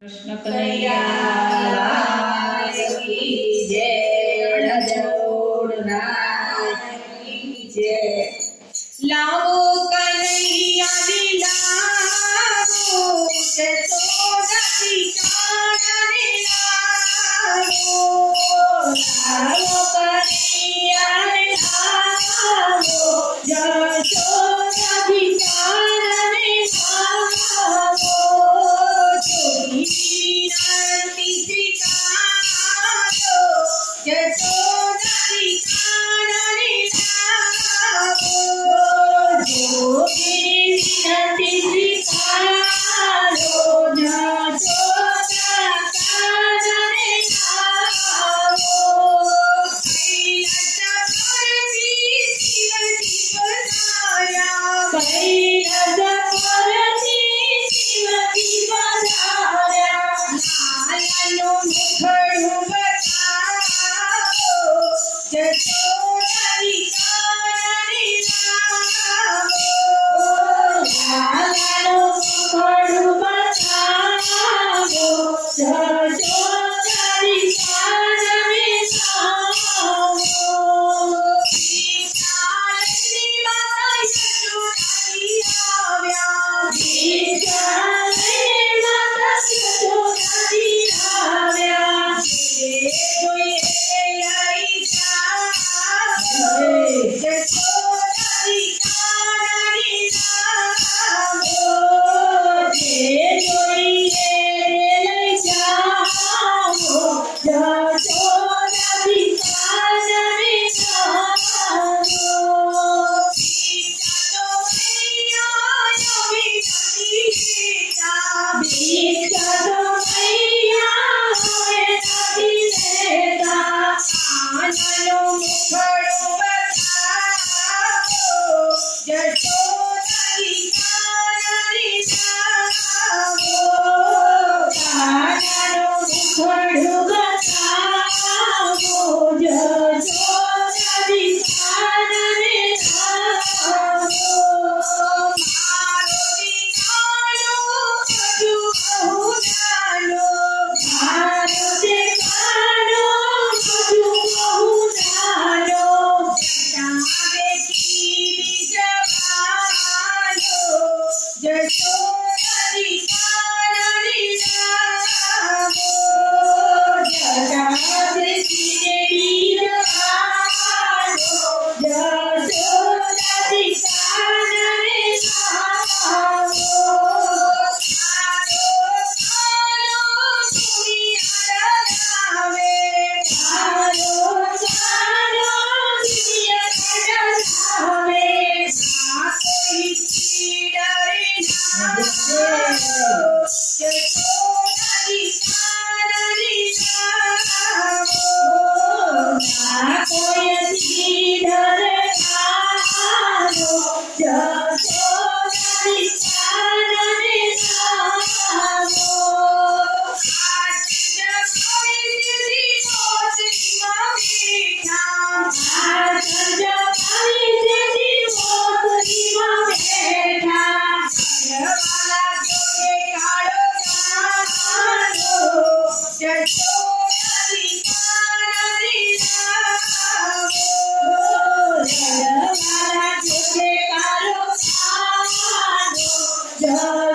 કૃષ્ણ કનૈયા લાલ કી જય, રણછોડ રાય કી જય। લાવો કનૈયાની લાવો, જશોદાજી કાનને લાવો। લાવો કનૈયાને લાવો, જશોદાજી કાનને લાવો। વિનંતી સ્વીકારો, જશોદાજી કાનને લાવો। જોગીની વિનંતી સ્વીકારો, જશોદા કાનને લાવો। કૈલાસ પરથી શિવજી પધાર્યા, કૈલાસ પરથી શિવજી પધાર્યા। લાલાનું મુખડું બતાવો, જશોદાજી કાનને લાવો। લાલાનું મુખડું બતાવો, જશોદાજી કાનને લાવો। ભિક્ષાલયની માતા યશોદાજી આવ્યા, ભિક્ષાલયની માતા યશોદાજી આવ્યા। જે જોઈએ લઈ જાઓ, જશોદાજી કાનને લાવો। જે જોઈએ લઈ જાઓ, જશોદાજી કાનને લાવો। ભિક્ષા તો મૈયાનો વિનંતી લેતા, ભિક્ષા તો મૈયા હવે નથી લેતા। કાનનું મુખડું બતાવો, જશોદાજી કાનને લાવો। કાનનું મુખડું બતાવો, જશોદાજી કાનને લાવો। મારો દીકરો હજુ બહુ નાનો, મારો દીકરો હજુ બહુ નાનો। જટાવે ખીલી જવાનો, જશોદાજી કાનને લાવો। જટાવે ખીલી જવાનો, જશોદાજી કાનને લાવો। જશોદાજી કાનને લાવો। ના કોઈથી ડરે મારો, જશોદાજી કાનને લાવો। આજ જગોઈથી મોતરીમાં બેઠા, આજ જગોઈથી મોતરીમાં બેઠા। ઘરવાળા જોડે કાળો કાળો, જશોદાજી કાનને લાવો। ઘરવાળા જોડે કાળો કાળો,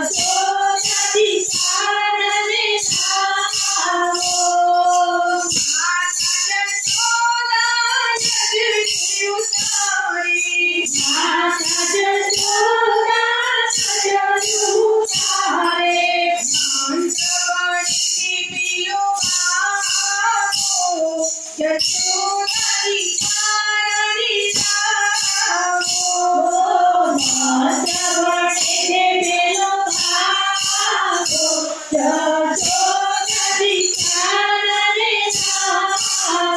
જશોદાજી કાનને લાવો। માતા જશોદા નજરી ઉતારી, માતા જશોદા નજરી ઉતારે। મંત્રવાણીથી પીલો પાવો, જશોદાજી કાનને લાવો। મંત્રવાણીથી પીલો પાવો, જશોદાજી કાનને લાવો।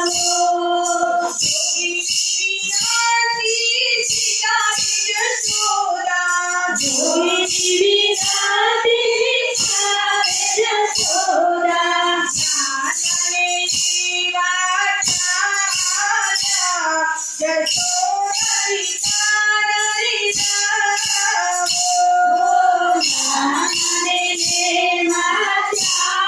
જોગીની વિનંતી સ્વીકારી જશોદા, જોગીની વિનંતી સ્વીકારે જશોદા। કાનને વાત ચાલ્યા, જશોદાજી કાનને લાવો। કાનને માતા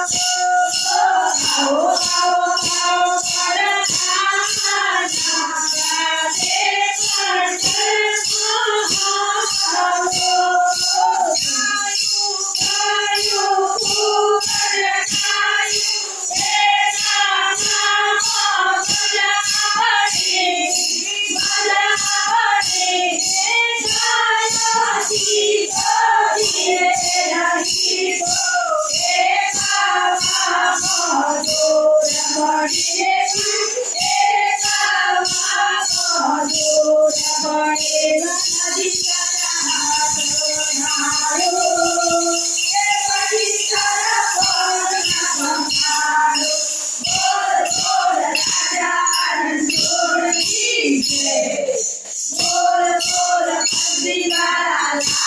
આવો આવો આવો પરધામા રાધે પંઢરપુરમાં ગાયું કુંવર ગાયું એ ગામમાં મજા પડે ગાયાથી કરીએ રહી તો એ ગામમાં જોર મળે એ ગામમાં જોર મળે નદી હાથ ધારો એ પછી તારા પગના બંધારો બોલ બોલ રાજા રણછોડની જય બોલ બોલ હંસી વાળા